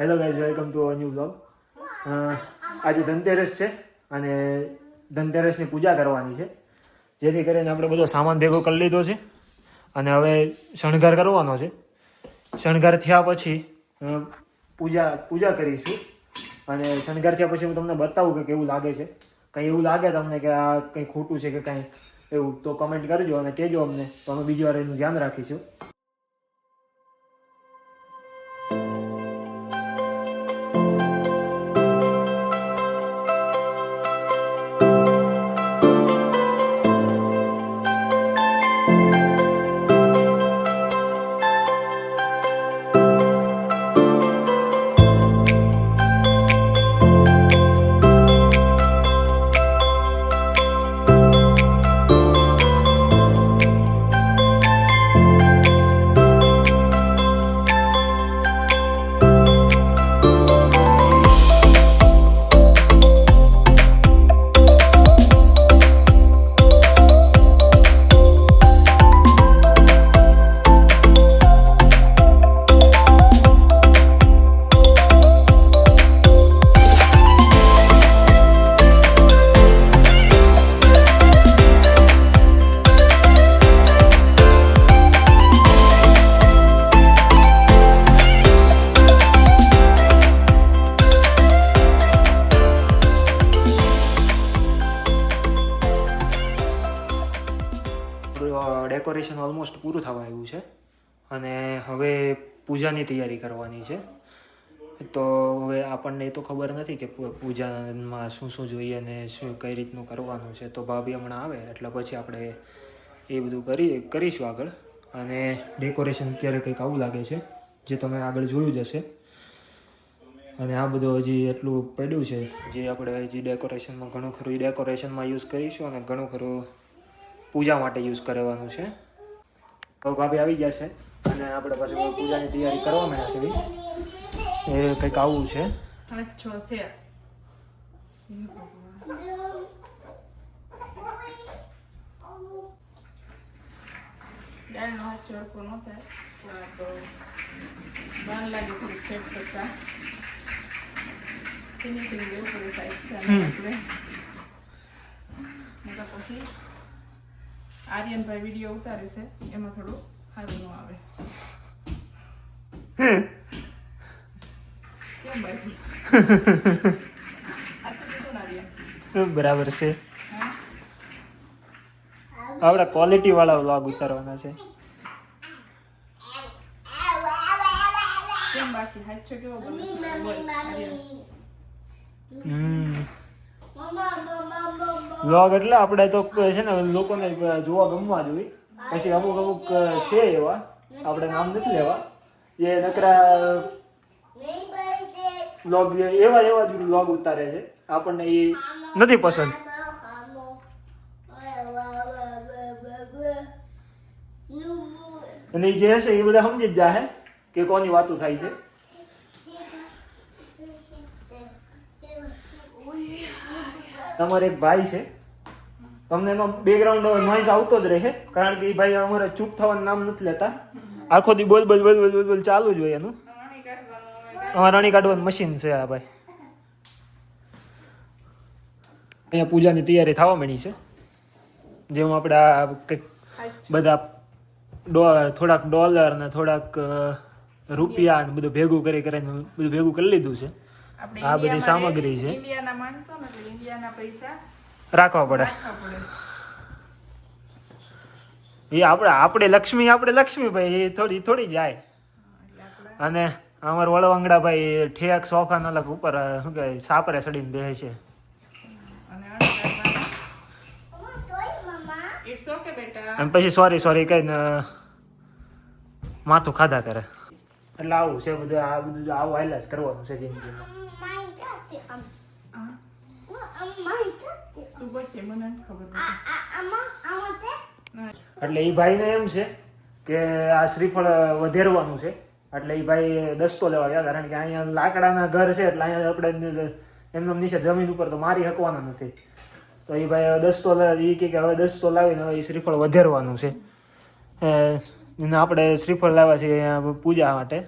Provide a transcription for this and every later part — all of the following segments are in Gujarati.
Hello guys, welcome to a new blog. આજે ધનતેરસ છે અને ધનતેરસની પૂજા કરવાની છે, જેથી કરીને આપણે બધો સામાન ભેગો કરી લીધો છે અને હવે શણગાર કરવાનો છે. શણગાર થયા પછી પૂજા કરીશું અને શણગાર થયા પછી હું તમને બતાવું કે કેવું લાગે છે. કંઈ એવું લાગે તમને કે આ કંઈ ખોટું છે કે કાંઈ એવું, તો કમેન્ટ કરજો અને કહેજો અમને, તો અમે બીજી વાર એનું ધ્યાન રાખીશું. ડેકોરેશન ઓલમોસ્ટ પૂરું થવા આવ્યું છે અને હવે પૂજાની તૈયારી કરવાની છે. તો હવે આપણને એ તો ખબર નથી કે પૂજામાં શું શું જોઈએ અને શું કઈ રીતનું કરવાનું છે. તો ભાભી હમણાં આવે એટલે પછી આપણે એ બધું કરીશું આગળ. અને ડેકોરેશન અત્યારે કંઈક આવું લાગે છે, જે તમે આગળ જોયું જ હશે. અને આ બધું હજી એટલું પડ્યું છે, જે આપણે હજી ડેકોરેશનમાં ઘણું ખરું ડેકોરેશનમાં યુઝ કરીશું અને ઘણું ખરું પૂજા માટે યુઝ કરવાનું છે. તો ભાભી આવી જશે અને આપણે પાછું પૂજાની તૈયારી કરવા માંડ્યા છે. એ કંઈક આવું છે. આર્યનભાઈ વિડીયો ઉતારે છે, એમાં થોડું સારું ન આવે. કેમ બાકી બરાબર છે. આપણે ક્વોલિટી વાળા વ્લોગ ઉતારવાના છે. કેમ બાકી હાચો કેવો બને આર્યન? વ્લોગ એટલે આપણે તો છે ને લોકોને જોવા ગમવા જોઈએ. પછી અમુક છે એવા, આપણે નામ નથી લેવા, એ નકરા વ્લોગ એવા જ વ્લોગ ઉતારે છે, આપણને એ નથી પસંદ. અને જે હશે એ બધા સમજી જ જાહે કે કોની વાતો થાય છે. તમારે એક ભાઈ છે, તમને એનો બેકગ્રાઉન્ડ નોઈઝ આવતો જ રહે, કારણ કે એ ભાઈ અમારે ચૂપ થવાનું નામ નથી લેતા. આખો દી બોલ ચાલુ જ હોય એનું. અમારે રાણી કાઢવાનું મશીન છે આ ભાઈ. અહીંયા પૂજાની તૈયારી થવા માંડી છે. જેમાં આપણે આ કંઈક બધા થોડાક ડોલર ને થોડાક રૂપિયા ને બધું ભેગું કરીને બધું ભેગું કરી લીધું છે. આ બધી સામગ્રી છે, ઇન્ડિયાના માણસો ને એટલે ઇન્ડિયાના પૈસા રાખવા પડે. એ આપણે લક્ષ્મી ભાઈ એ થોડી જાય. અને અમારા વળવાંગડા ભાઈ ઠેક સોફા ના ઉપર શું કહેવાય સાપરે ચડીને બેસે છે. અને પછી સોરી કહીને માથું ખાધા કરે. એટલે આવું છે બધું. આ બધું આવું હાઈલાઇટ કરવાનું છે જિંદગીમાં. એટલે એ ભાઈને એમ છે કે આ શ્રીફળ વધેરવાનું છે, એટલે એ ભાઈ દસ્તો લેવા ગયા. કારણ કે અહીંયા લાકડાના ઘર છે, એટલે અહીંયા આપણે એમનો નીચે જમીન ઉપર તો મારી શકવાના નથી. તો એ ભાઈ દસ્તો એ કે હવે દસ્તો લાવીને હવે એ શ્રીફળ વધેરવાનું છે. એને આપણે શ્રીફળ લાવ્યા છીએ પૂજા માટે.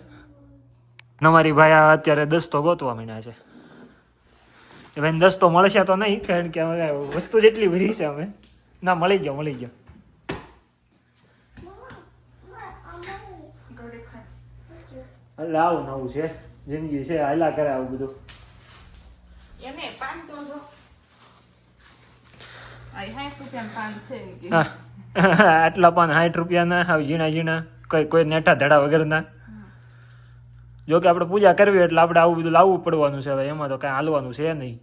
નમારી ભાઈ આ અત્યારે દસ્તો ગોતવા માંડ્યા છે. એ ભાઈ દસ્તો મળશે તો નહીં, કારણ કે હવે વસ્તુ જેટલી ભરી છે અમે. ના, મળી ગયો. એટલે આવું નવું છે, જિંદગી છે, હાલા કરે આવું બધું. એને પાન તો જો આ 60 રૂપિયાના પાન છે એમ કે. હા, આટલા પાન 60 રૂપિયાના, હાવ ઝીણા કોઈ નેઠા ધડા વગરના. જો કે આપણે પૂજા કરવી એટલે આપણે આવું બધું લાવવું પડવાનું છે. હવે એમાં તો કાંઈ હાલવાનું છે નહીં.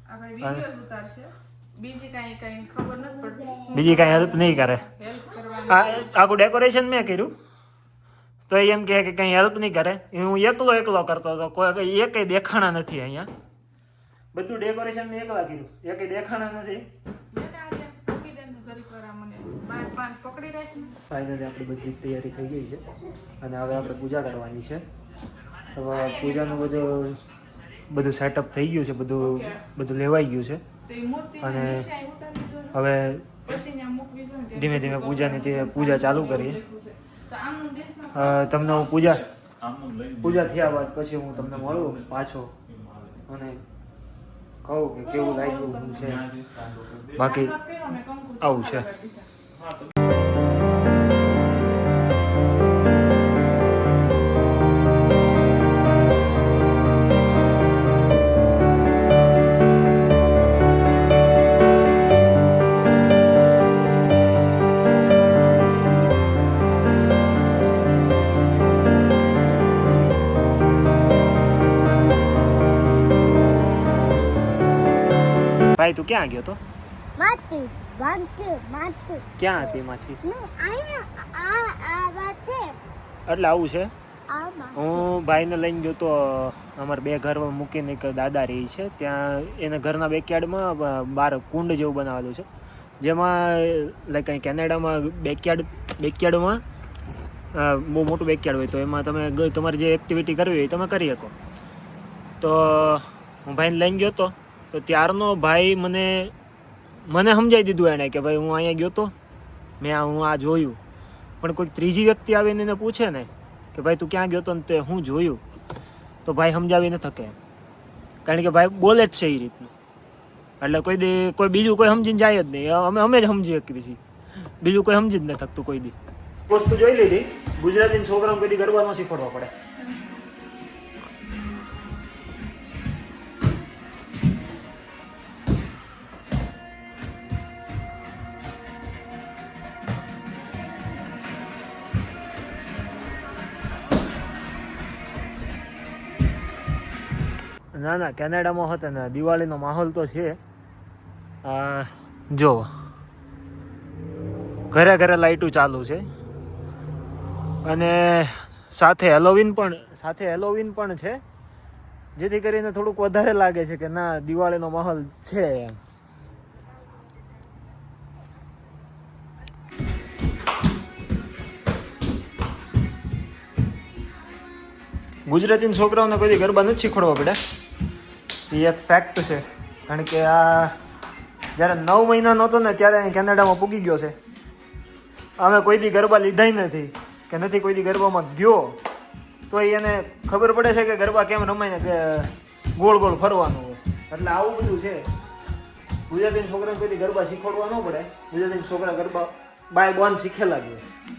આ ભાઈ વિડિયો ઉતારશે, બીજી કાંઈ ખબર નથી પડતી. બીજી કાંઈ હેલ્પ નહીં કરે. હેલ્પ કરવાની આખું ડેકોરેશન મેં કર્યું તો એમ કહે કે કંઈ હેલ્પ નહીં કરે. હું એકલો કરતો હતો, કોઈ એકેય દેખાણા નથી અહીંયા. બધું ડેકોરેશન મેં એકલા કર્યું, એકેય દેખાણા નથી. મને આજે મૂકી દે ને જરીક વાર આ મને બાર પાન પકડી રાખ ને. ફાઇનલી આપણી બધી તૈયારી થઈ ગઈ છે અને હવે આપણે પૂજા કરવાની છે. હવે પૂજાનું બધું સેટઅપ થઈ ગયું છે, બધું લેવાઈ ગયું છે. તો એ મૂર્તિ અને નીચે ઉતારી દો ને. હવે પછી ત્યાં મૂકવી છે ને ત્યાં ધીમે ધીમે પૂજા ચાલુ કરીએ. તો આમનું ડિશમાં તમને હું પૂજા થયા બાદ પછી હું તમને મળું પાછો અને કહું કે કેવું લાગ્યું શું છે. બાકી આવું છે. ભાઈ તું ક્યાં ગયો તો? ક્યાં હતી માછી? એટલે આવું છે. હું ભાઈને લઈને ગયો તો અમારા બે ઘર મૂકીને એક દાદા રહી છે ત્યાં. એના ઘરના બેકયાર્ડમાં બહાર કુંડ જેવું બનાવેલું છે, જેમાં લાઈક અહીં કેનેડામાં બેકયાર્ડમાં બહુ મોટું બેકયાર્ડ હોય તો એમાં તમે તમારે જે એક્ટિવિટી કરવી હોય તમે કરી શકો. તો હું ભાઈને લઈને ગયો તો ત્યારનો ભાઈ મને સમજાવી દીધું એણે કે ભાઈ હું અહીંયા ગયો તો, હું આ જોયું. પણ કોઈ ત્રીજી વ્યક્તિ આવીને એને પૂછે ને કે ભાઈ તું ક્યાં ગયો તો ને તે હું જોયું, તો ભાઈ સમજાવી ન શકે એમ. કારણ કે ભાઈ બોલે જ છે એ રીતનું. એટલે કોઈ બીજું કોઈ સમજીને જાય જ નહીં. અમે જ સમજી શકીએ છીએ, બીજું કોઈ સમજી જ ન થકતું કોઈ દી. વસ્તુ જોઈ લીધી. ગુજરાતી છોકરાઓને કોઈ દી ગરબા ન શીખવાડવા પડે. ના કેનેડામાં હતો ને દિવાળીનો માહોલ તો છે. જો ઘરે લાઇટો ચાલુ છે અને સાથે હેલોવીન પણ છે, જેથી કરીને થોડુંક વધારે લાગે છે કે ના દિવાળીનો માહોલ છે એમ. ગુજરાતી છોકરાઓને કોઈ ગરબા નથી શીખવાડવા પડે, એ એક ફેક્ટ છે. કારણ કે આ જ્યારે 9 મહિનાનો હતો ને ત્યારે અહીં કેનેડામાં પૂગી ગયો છે. અમે કોઈ દી ગરબા લીધા નથી કે નથી કોઈ દી ગરબામાં ગયો, તો એને ખબર પડે છે કે ગરબા કેમ રમાય ને કે ગોળ ગોળ ફરવાનું હોય. એટલે આવું બધું છે. ગુજરાતી છોકરાને કોઈ દી ગરબા શીખવાડવા ન પડે. ગુજરાતી છોકરા ગરબા બાય બોન શીખેલા જ હોય.